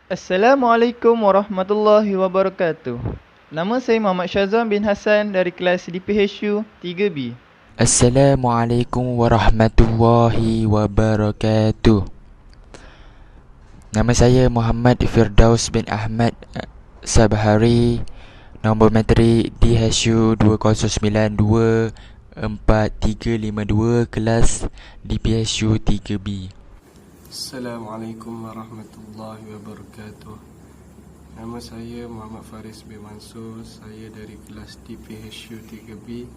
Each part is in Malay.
Assalamualaikum warahmatullahi wabarakatuh. Nama saya Muhammad Syazwan bin Hassan dari kelas DPHU 3B. Assalamualaikum warahmatullahi wabarakatuh. Nama saya Muhammad Firdaus bin Ahmad Sabhari. Nombor matrik DHU 20924352, kelas DPHU 3B. Assalamualaikum warahmatullahi wabarakatuh. Nama saya Muhammad Faris bin Mansur. Saya dari kelas DPHU 3B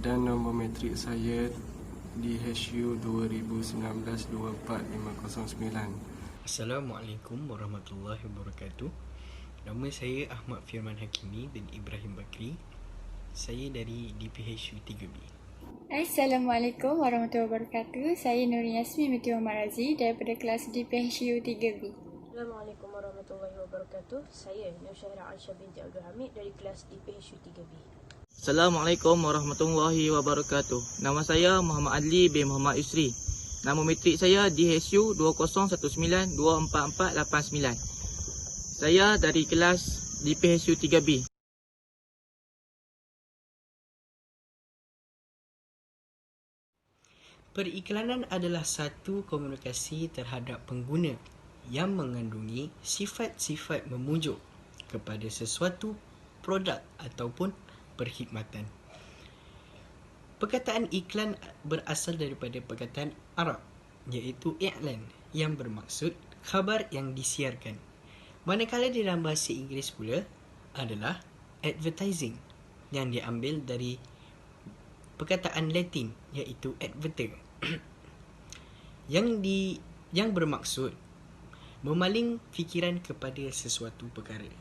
dan nombor matrik saya DHU 2019-24509. Assalamualaikum warahmatullahi wabarakatuh. Nama saya Ahmad Firman Hakimi bin Ibrahim Bakri. Saya dari DPHU 3B. Assalamualaikum warahmatullahi wabarakatuh. Saya Nuri Yasmin binti Muhammad Razi daripada kelas DPHU 3B. Assalamualaikum warahmatullahi wabarakatuh. Saya Nur Syahira Aisyah binti Abdul Hamid dari kelas DPHU 3B. Assalamualaikum warahmatullahi wabarakatuh. Nama saya Muhammad Adli bin Muhammad Yusri. Nama matrik saya DHU 2019244489. Saya dari kelas DPHU 3B. Periklanan adalah satu komunikasi terhadap pengguna yang mengandungi sifat-sifat memujuk kepada sesuatu produk ataupun perkhidmatan. Perkataan iklan berasal daripada perkataan Arab iaitu i'lan yang bermaksud khabar yang disiarkan. Manakala di dalam bahasa Inggeris pula adalah advertising yang diambil dari perkataan Latin iaitu adverter yang bermaksud memaling fikiran kepada sesuatu perkara.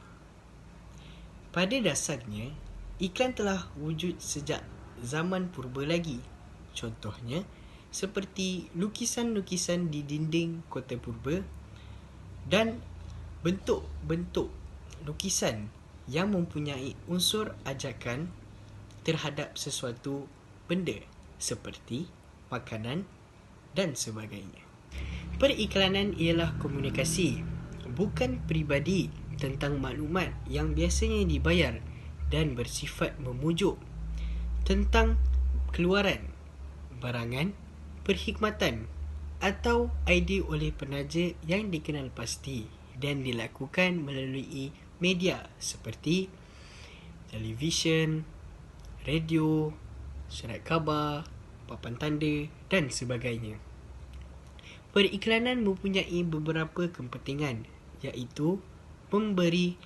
Pada dasarnya, iklan telah wujud sejak zaman purba lagi. Contohnya, seperti lukisan-lukisan di dinding kota purba dan bentuk-bentuk lukisan yang mempunyai unsur ajakan terhadap sesuatu benda seperti makanan dan sebagainya. Periklanan ialah komunikasi, bukan peribadi, tentang maklumat yang biasanya dibayar dan bersifat memujuk tentang keluaran, barangan, perkhidmatan atau idea oleh penaja yang dikenal pasti dan dilakukan melalui media seperti televisyen, radio, surat khabar, papan tanda dan sebagainya. Periklanan mempunyai beberapa kepentingan iaitu memberi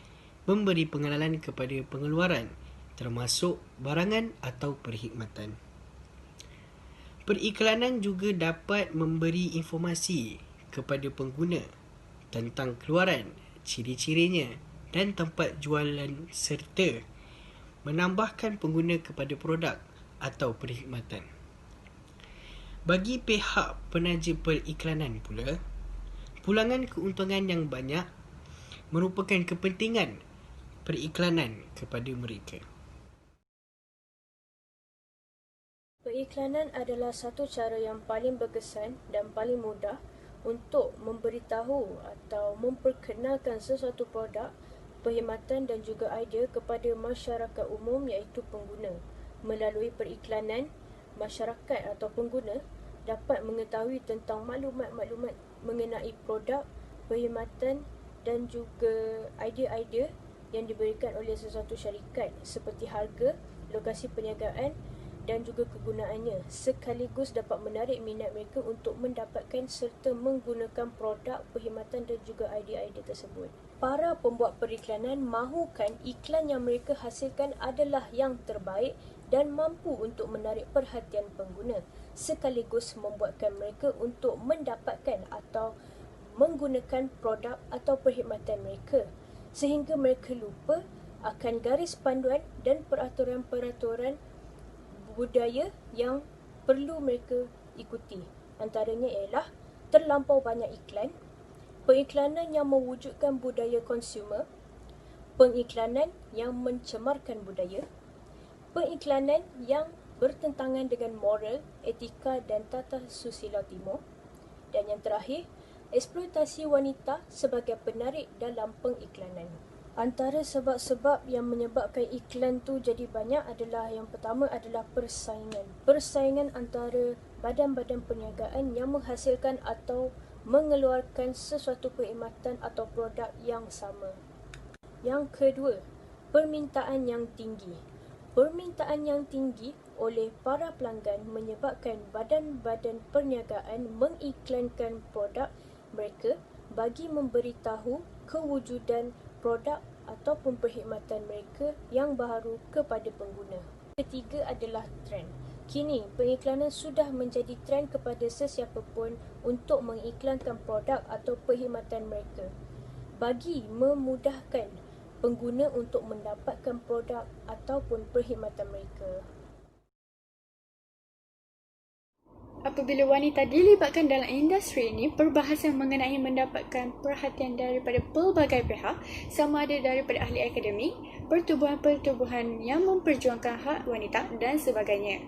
pengenalan kepada pengeluaran termasuk barangan atau perkhidmatan. Periklanan juga dapat memberi informasi kepada pengguna tentang keluaran, ciri-cirinya dan tempat jualan serta menambahkan pengguna kepada produk atau perkhidmatan. Bagi pihak penaja periklanan pula, pulangan keuntungan yang banyak merupakan kepentingan periklanan kepada mereka. Periklanan adalah satu cara yang paling berkesan dan paling mudah untuk memberitahu atau memperkenalkan sesuatu produk, perkhidmatan dan juga idea kepada masyarakat umum iaitu pengguna. Melalui periklanan, masyarakat atau pengguna dapat mengetahui tentang maklumat-maklumat mengenai produk, perkhidmatan dan juga idea-idea yang diberikan oleh sesuatu syarikat seperti harga, lokasi perniagaan dan juga kegunaannya, sekaligus dapat menarik minat mereka untuk mendapatkan serta menggunakan produk, perkhidmatan dan juga idea-idea tersebut. Para pembuat periklanan mahukan iklan yang mereka hasilkan adalah yang terbaik dan mampu untuk menarik perhatian pengguna, sekaligus membuatkan mereka untuk mendapatkan atau menggunakan produk atau perkhidmatan mereka, sehingga mereka lupa akan garis panduan dan peraturan-peraturan budaya yang perlu mereka ikuti. Antaranya ialah terlampau banyak iklan, periklanan yang mewujudkan budaya konsumer, pengiklanan yang mencemarkan budaya, pengiklanan yang bertentangan dengan moral, etika dan tata susila timur, dan yang terakhir, eksploitasi wanita sebagai penarik dalam pengiklanan. Antara sebab-sebab yang menyebabkan iklan tu jadi banyak adalah yang pertama adalah persaingan. Persaingan antara badan-badan perniagaan yang menghasilkan atau mengeluarkan sesuatu perkhidmatan atau produk yang sama. Yang kedua, permintaan yang tinggi. Permintaan yang tinggi oleh para pelanggan menyebabkan badan-badan perniagaan mengiklankan produk mereka bagi memberitahu kewujudan produk ataupun perkhidmatan mereka yang baharu kepada pengguna. Ketiga adalah trend. Kini, pengiklanan sudah menjadi trend kepada sesiapa pun untuk mengiklankan produk atau perkhidmatan mereka bagi memudahkan pengguna untuk mendapatkan produk ataupun perkhidmatan mereka. Apabila wanita dilibatkan dalam industri ini, perbahasan mengenai mendapatkan perhatian daripada pelbagai pihak, sama ada daripada ahli akademik, pertubuhan-pertubuhan yang memperjuangkan hak wanita dan sebagainya.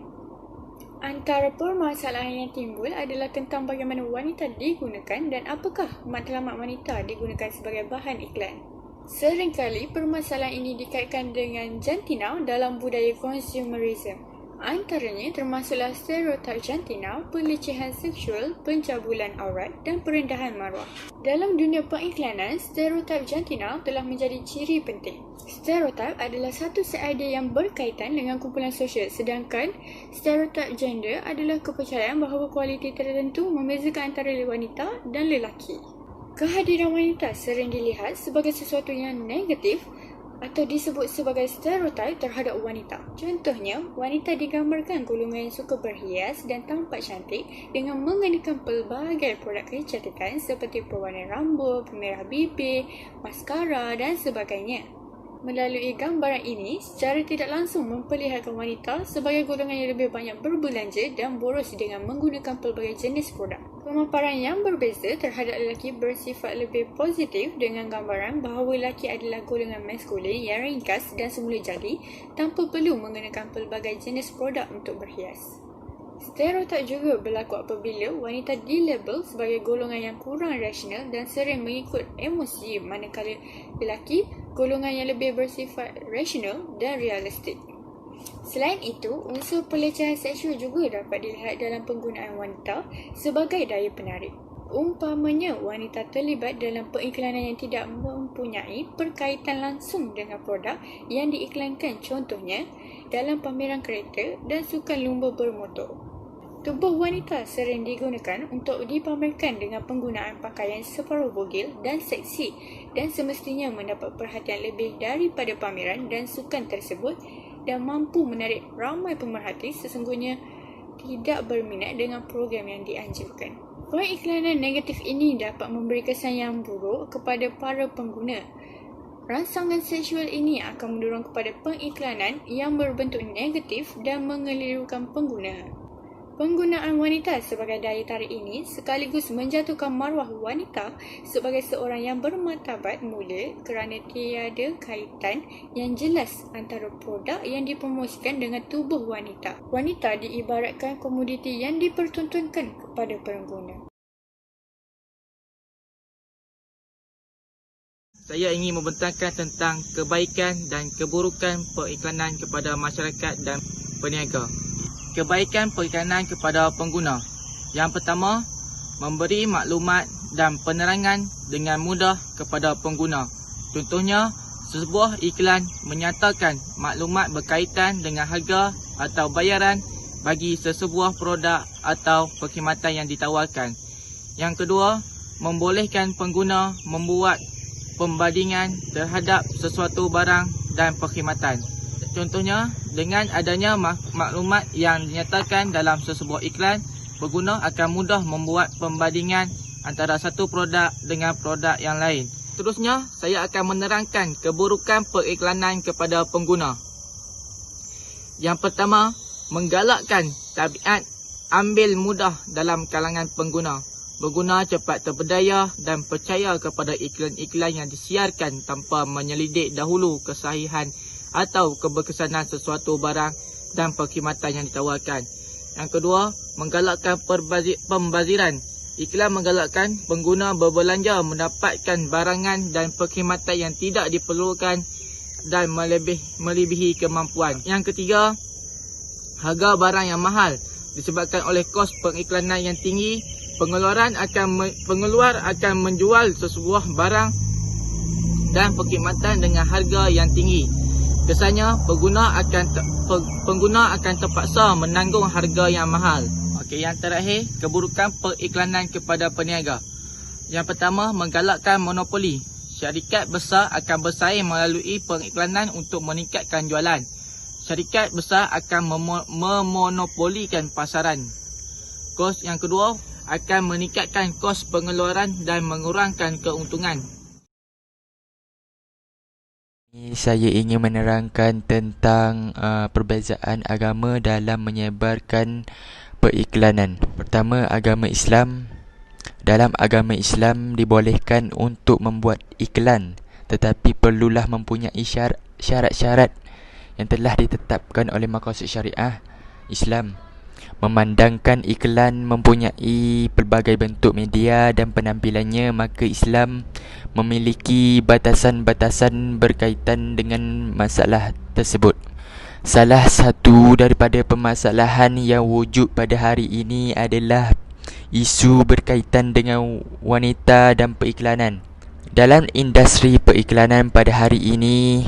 Antara permasalahan yang timbul adalah tentang bagaimana wanita digunakan dan apakah matlamat wanita digunakan sebagai bahan iklan. Seringkali permasalahan ini dikaitkan dengan jantina dalam budaya consumerism. Antaranya termasuklah stereotip jantina, pelecehan seksual, pencabulan aurat dan perendahan maruah. Dalam dunia pengiklanan, stereotip jantina telah menjadi ciri penting. Stereotip adalah satu set idea yang berkaitan dengan kumpulan sosial, sedangkan stereotip gender adalah kepercayaan bahawa kualiti tertentu membezakan antara wanita dan lelaki. Kehadiran wanita sering dilihat sebagai sesuatu yang negatif atau disebut sebagai stereotip terhadap wanita. Contohnya, wanita digambarkan golongan yang suka berhias dan tampak cantik dengan mengenakan pelbagai produk kecantikan seperti pewarna rambut, pemerah bibir, maskara dan sebagainya. Melalui gambaran ini, secara tidak langsung memperlihatkan wanita sebagai golongan yang lebih banyak berbelanja dan boros dengan menggunakan pelbagai jenis produk. Pemaparan yang berbeza terhadap lelaki bersifat lebih positif dengan gambaran bahawa lelaki adalah golongan maskulin yang ringkas dan semula jadi tanpa perlu mengenakan pelbagai jenis produk untuk berhias. Stereotip juga berlaku apabila wanita dilabel sebagai golongan yang kurang rasional dan sering mengikut emosi, manakala lelaki golongan yang lebih bersifat rasional dan realistik. Selain itu, unsur pelecehan seksual juga dapat dilihat dalam penggunaan wanita sebagai daya penarik. Umpamanya, wanita terlibat dalam pengiklanan yang tidak mempunyai perkaitan langsung dengan produk yang diiklankan, contohnya dalam pameran kereta dan sukan lumba bermotor. Tubuh wanita sering digunakan untuk dipamerkan dengan penggunaan pakaian separuh bogil dan seksi dan semestinya mendapat perhatian lebih daripada pameran dan sukan tersebut dan mampu menarik ramai pemerhati sesungguhnya tidak berminat dengan program yang dianjurkan. Pengiklanan negatif ini dapat memberi kesan yang buruk kepada para pengguna. Rangsangan seksual ini akan mendorong kepada pengiklanan yang berbentuk negatif dan mengelirukan pengguna. Penggunaan wanita sebagai daya tarik ini sekaligus menjatuhkan maruah wanita sebagai seorang yang bermartabat mulia kerana tiada kaitan yang jelas antara produk yang dipromosikan dengan tubuh wanita. Wanita diibaratkan komoditi yang dipertontonkan kepada pengguna. Saya ingin membentangkan tentang kebaikan dan keburukan periklanan kepada masyarakat dan peniaga. Kebaikan periklanan kepada pengguna. Yang pertama, memberi maklumat dan penerangan dengan mudah kepada pengguna. Contohnya, sebuah iklan menyatakan maklumat berkaitan dengan harga atau bayaran bagi sesebuah produk atau perkhidmatan yang ditawarkan. Yang kedua, membolehkan pengguna membuat pembandingan terhadap sesuatu barang dan perkhidmatan. Contohnya, dengan adanya maklumat yang dinyatakan dalam sesebuah iklan, pengguna akan mudah membuat pembandingan antara satu produk dengan produk yang lain. Seterusnya, saya akan menerangkan keburukan periklanan kepada pengguna. Yang pertama, menggalakkan tabiat ambil mudah dalam kalangan pengguna. Pengguna cepat terpedaya dan percaya kepada iklan-iklan yang disiarkan tanpa menyelidik dahulu kesahihan atau keberkesanan sesuatu barang dan perkhidmatan yang ditawarkan. Yang kedua, menggalakkan pembaziran Iklan menggalakkan pengguna berbelanja mendapatkan barangan dan perkhidmatan yang tidak diperlukan dan melebihi kemampuan. Yang ketiga, harga barang yang mahal disebabkan oleh kos pengiklanan yang tinggi. Pengeluar akan menjual sesebuah barang dan perkhidmatan dengan harga yang tinggi. Kesannya pengguna akan terpaksa menanggung harga yang mahal. Okey, yang terakhir, keburukan periklanan kepada peniaga. Yang pertama, menggalakkan monopoli. Syarikat besar akan bersaing melalui periklanan untuk meningkatkan jualan. Syarikat besar akan memonopolikan pasaran. Yang kedua, akan meningkatkan kos pengeluaran dan mengurangkan keuntungan. Saya ingin menerangkan tentang perbezaan agama dalam menyebarkan periklanan. Pertama, agama Islam. Dalam agama Islam dibolehkan untuk membuat iklan, tetapi perlulah mempunyai syarat-syarat yang telah ditetapkan oleh maqasid syariah Islam. Memandangkan iklan mempunyai pelbagai bentuk media dan penampilannya, maka Islam memiliki batasan-batasan berkaitan dengan masalah tersebut. Salah satu daripada permasalahan yang wujud pada hari ini adalah isu berkaitan dengan wanita dan periklanan. Dalam industri periklanan pada hari ini,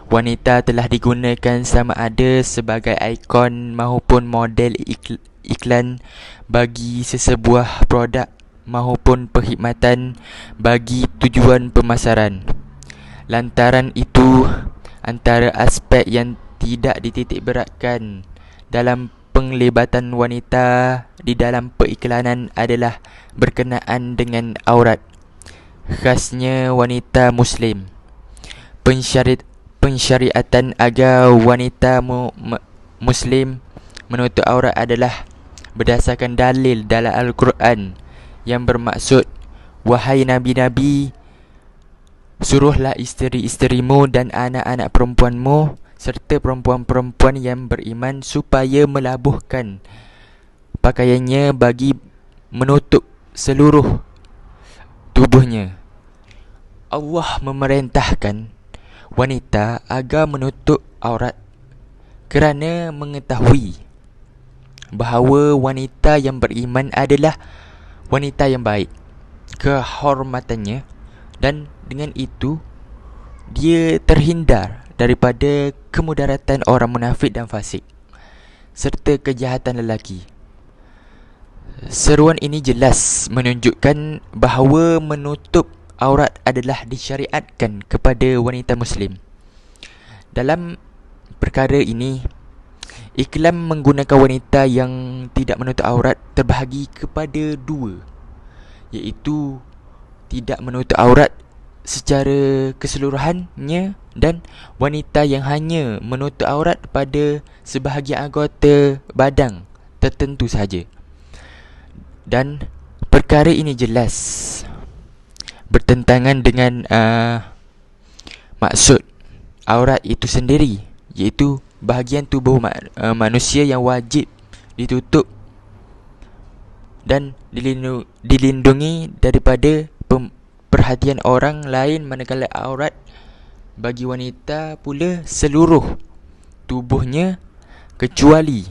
wanita telah digunakan sama ada sebagai ikon maupun model iklan bagi sesebuah produk maupun perkhidmatan bagi tujuan pemasaran. Lantaran itu, antara aspek yang tidak dititikberatkan dalam penglibatan wanita di dalam periklanan adalah berkenaan dengan aurat, khasnya wanita Muslim. Pensyariatan agar wanita Muslim menutup aurat adalah berdasarkan dalil dalam Al-Quran yang bermaksud, wahai Nabi-Nabi, suruhlah isteri-isterimu dan anak-anak perempuanmu serta perempuan-perempuan yang beriman supaya melabuhkan pakaiannya bagi menutup seluruh tubuhnya. Allah memerintahkan wanita agar menutup aurat kerana mengetahui bahawa wanita yang beriman adalah wanita yang baik, kehormatannya, dan dengan itu dia terhindar daripada kemudaratan orang munafik dan fasik serta kejahatan lelaki. Seruan ini jelas menunjukkan bahawa menutup aurat adalah disyariatkan kepada wanita Muslim. Dalam perkara ini, iklan menggunakan wanita yang tidak menutup aurat terbahagi kepada dua, iaitu tidak menutup aurat secara keseluruhannya dan wanita yang hanya menutup aurat pada sebahagian anggota badan tertentu sahaja. Dan perkara ini jelas bertentangan dengan maksud aurat itu sendiri, iaitu bahagian tubuh manusia yang wajib ditutup dan dilindungi daripada perhatian orang lain, manakala aurat bagi wanita pula seluruh tubuhnya kecuali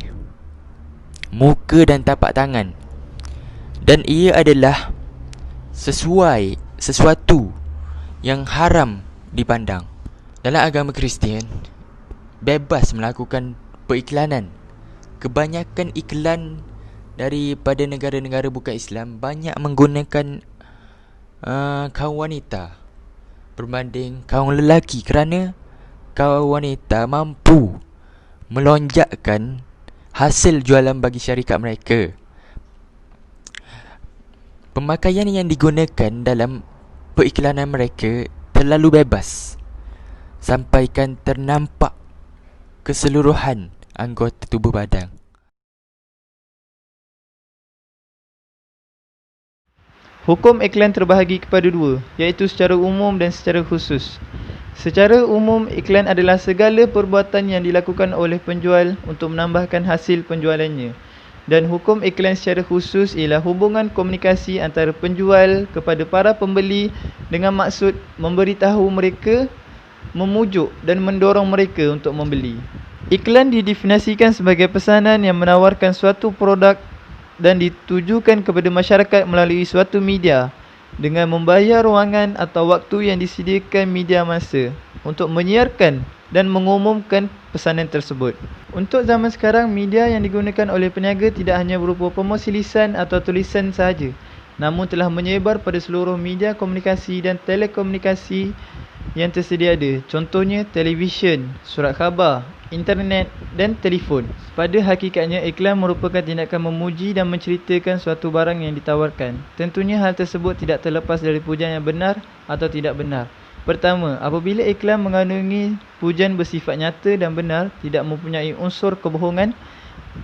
muka dan tapak tangan, dan ia adalah sesuatu yang haram dipandang. Dalam agama Kristian, bebas melakukan periklanan. Kebanyakan iklan daripada negara-negara bukan Islam banyak menggunakan kaum wanita berbanding kaum lelaki, kerana kaum wanita mampu melonjakkan hasil jualan bagi syarikat mereka. Pemakaian yang digunakan dalam periklanan mereka terlalu bebas, sampaikan ternampak keseluruhan anggota tubuh badan. Hukum iklan terbahagi kepada dua, iaitu secara umum dan secara khusus. Secara umum, iklan adalah segala perbuatan yang dilakukan oleh penjual untuk menambahkan hasil penjualannya. Dan hukum iklan secara khusus ialah hubungan komunikasi antara penjual kepada para pembeli dengan maksud memberitahu mereka, memujuk dan mendorong mereka untuk membeli. Iklan didefinisikan sebagai pesanan yang menawarkan suatu produk dan ditujukan kepada masyarakat melalui suatu media dengan membayar ruangan atau waktu yang disediakan media massa untuk menyiarkan dan mengumumkan pesanan tersebut. Untuk zaman sekarang, media yang digunakan oleh peniaga tidak hanya berupa promosi lisan atau tulisan sahaja, namun telah menyebar pada seluruh media komunikasi dan telekomunikasi yang tersedia ada. Contohnya televisyen, surat khabar, internet dan telefon. Pada hakikatnya, iklan merupakan tindakan memuji dan menceritakan suatu barang yang ditawarkan. Tentunya hal tersebut tidak terlepas dari pujian yang benar atau tidak benar. Pertama, apabila iklan mengandungi pujian bersifat nyata dan benar, tidak mempunyai unsur kebohongan,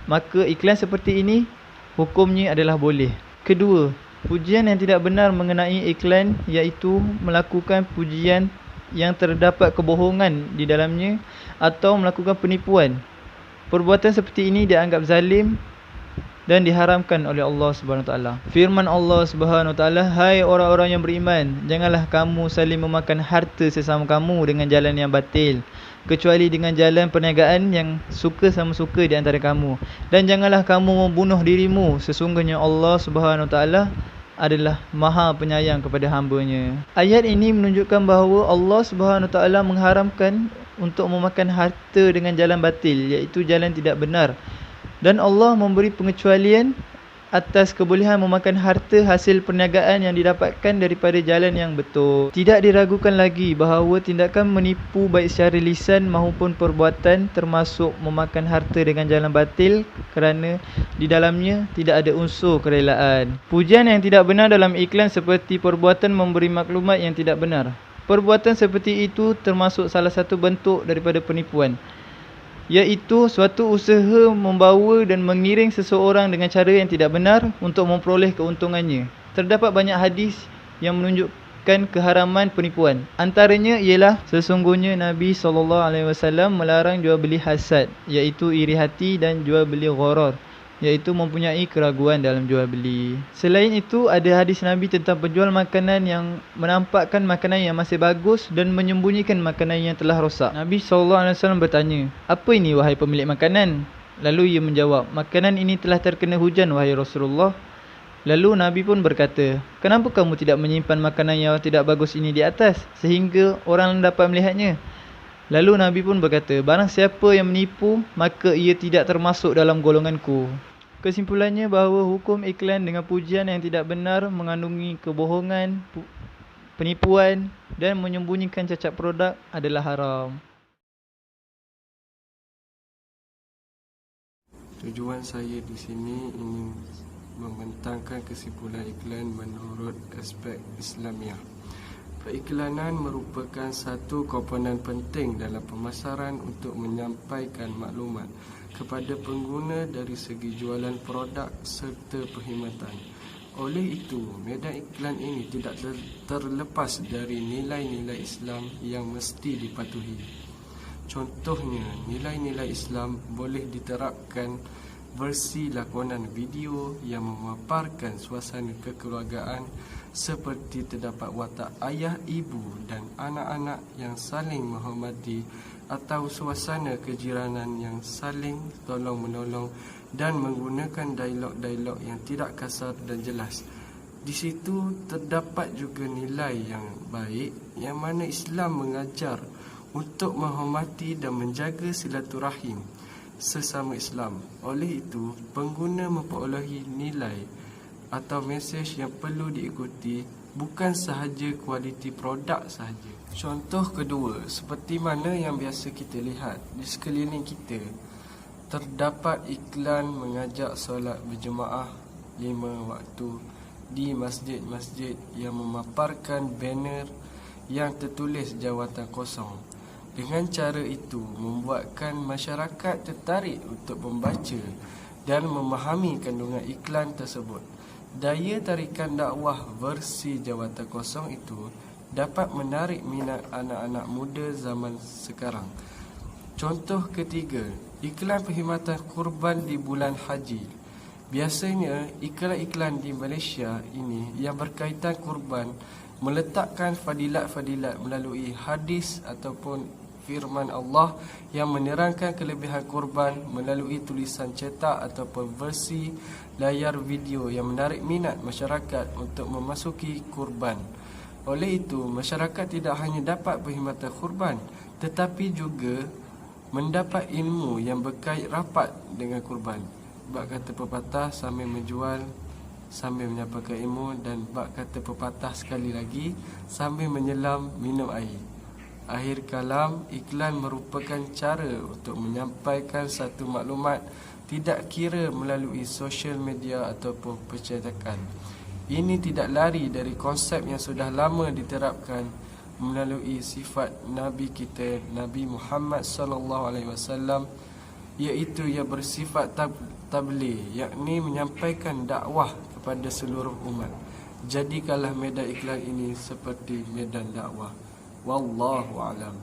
maka iklan seperti ini hukumnya adalah boleh. Kedua, pujian yang tidak benar mengenai iklan iaitu melakukan pujian yang terdapat kebohongan di dalamnya atau melakukan penipuan. Perbuatan seperti ini dianggap zalim dan diharamkan oleh Allah Subhanahu Wa Taala. Firman Allah Subhanahu Wa Taala, "Hai orang-orang yang beriman, janganlah kamu saling memakan harta sesama kamu dengan jalan yang batil, kecuali dengan jalan perniagaan yang suka sama suka di antara kamu. Dan janganlah kamu membunuh dirimu, sesungguhnya Allah Subhanahu Wa Taala adalah Maha Penyayang kepada hamba-Nya." Ayat ini menunjukkan bahawa Allah Subhanahu Wa Taala mengharamkan untuk memakan harta dengan jalan batil, iaitu jalan tidak benar. Dan Allah memberi pengecualian atas kebolehan memakan harta hasil perniagaan yang didapatkan daripada jalan yang betul. Tidak diragukan lagi bahawa tindakan menipu baik secara lisan maupun perbuatan termasuk memakan harta dengan jalan batil kerana di dalamnya tidak ada unsur kerelaan. Pujian yang tidak benar dalam iklan seperti perbuatan memberi maklumat yang tidak benar. Perbuatan seperti itu termasuk salah satu bentuk daripada penipuan, iaitu suatu usaha membawa dan mengiring seseorang dengan cara yang tidak benar untuk memperoleh keuntungannya. Terdapat banyak hadis yang menunjukkan keharaman penipuan. Antaranya ialah sesungguhnya Nabi SAW melarang jual beli hasad, iaitu iri hati, dan jual beli gharar, iaitu mempunyai keraguan dalam jual beli. Selain itu, ada hadis Nabi tentang penjual makanan yang menampakkan makanan yang masih bagus dan menyembunyikan makanan yang telah rosak. Nabi SAW bertanya, "Apa ini wahai pemilik makanan?" Lalu ia menjawab, "Makanan ini telah terkena hujan wahai Rasulullah." Lalu Nabi pun berkata, "Kenapa kamu tidak menyimpan makanan yang tidak bagus ini di atas sehingga orang dapat melihatnya?" Lalu Nabi pun berkata, "Barang siapa yang menipu, maka ia tidak termasuk dalam golonganku." Kesimpulannya bahawa hukum iklan dengan pujian yang tidak benar mengandungi kebohongan, penipuan dan menyembunyikan cacat produk adalah haram. Tujuan saya di sini ingin membentangkan kesimpulan iklan menurut aspek Islamiah. Periklanan merupakan satu komponen penting dalam pemasaran untuk menyampaikan maklumat kepada pengguna dari segi jualan produk serta perkhidmatan. Oleh itu, medan iklan ini tidak terlepas dari nilai-nilai Islam yang mesti dipatuhi. Contohnya, nilai-nilai Islam boleh diterapkan versi lakonan video yang memaparkan suasana kekeluargaan seperti terdapat watak ayah, ibu dan anak-anak yang saling menghormati, atau suasana kejiranan yang saling tolong-menolong dan menggunakan dialog-dialog yang tidak kasar dan jelas. Di situ terdapat juga nilai yang baik yang mana Islam mengajar untuk menghormati dan menjaga silaturahim sesama Islam. Oleh itu, pengguna memperolehi nilai atau mesej yang perlu diikuti, bukan sahaja kualiti produk sahaja. Contoh kedua, seperti mana yang biasa kita lihat di sekeliling kita, terdapat iklan mengajak solat berjemaah 5 waktu di masjid-masjid yang memaparkan banner yang tertulis jawatan kosong. Dengan cara itu, membuatkan masyarakat tertarik untuk membaca dan memahami kandungan iklan tersebut. Daya tarikan dakwah versi jawatan kosong itu dapat menarik minat anak-anak muda zaman sekarang. Contoh ketiga, iklan perkhidmatan kurban di bulan haji Biasanya iklan-iklan di Malaysia ini yang berkaitan kurban meletakkan fadilat-fadilat melalui hadis ataupun firman Allah yang menerangkan kelebihan kurban melalui tulisan cetak ataupun versi layar video yang menarik minat masyarakat untuk memasuki kurban. Oleh itu, masyarakat tidak hanya dapat perkhidmatan kurban tetapi juga mendapat ilmu yang berkait rapat dengan kurban. Bab kata pepatah, sambil menjual sambil menyampaikan ilmu, dan bab kata pepatah sekali lagi, sambil menyelam minum air. Akhir kalam, iklan merupakan cara untuk menyampaikan satu maklumat tidak kira melalui sosial media ataupun percetakan. Ini tidak lari dari konsep yang sudah lama diterapkan melalui sifat Nabi kita, Nabi Muhammad SAW, iaitu ia bersifat tabligh, yakni menyampaikan dakwah kepada seluruh umat. Jadikanlah medan iklan ini seperti medan dakwah. Wallahu a'lam.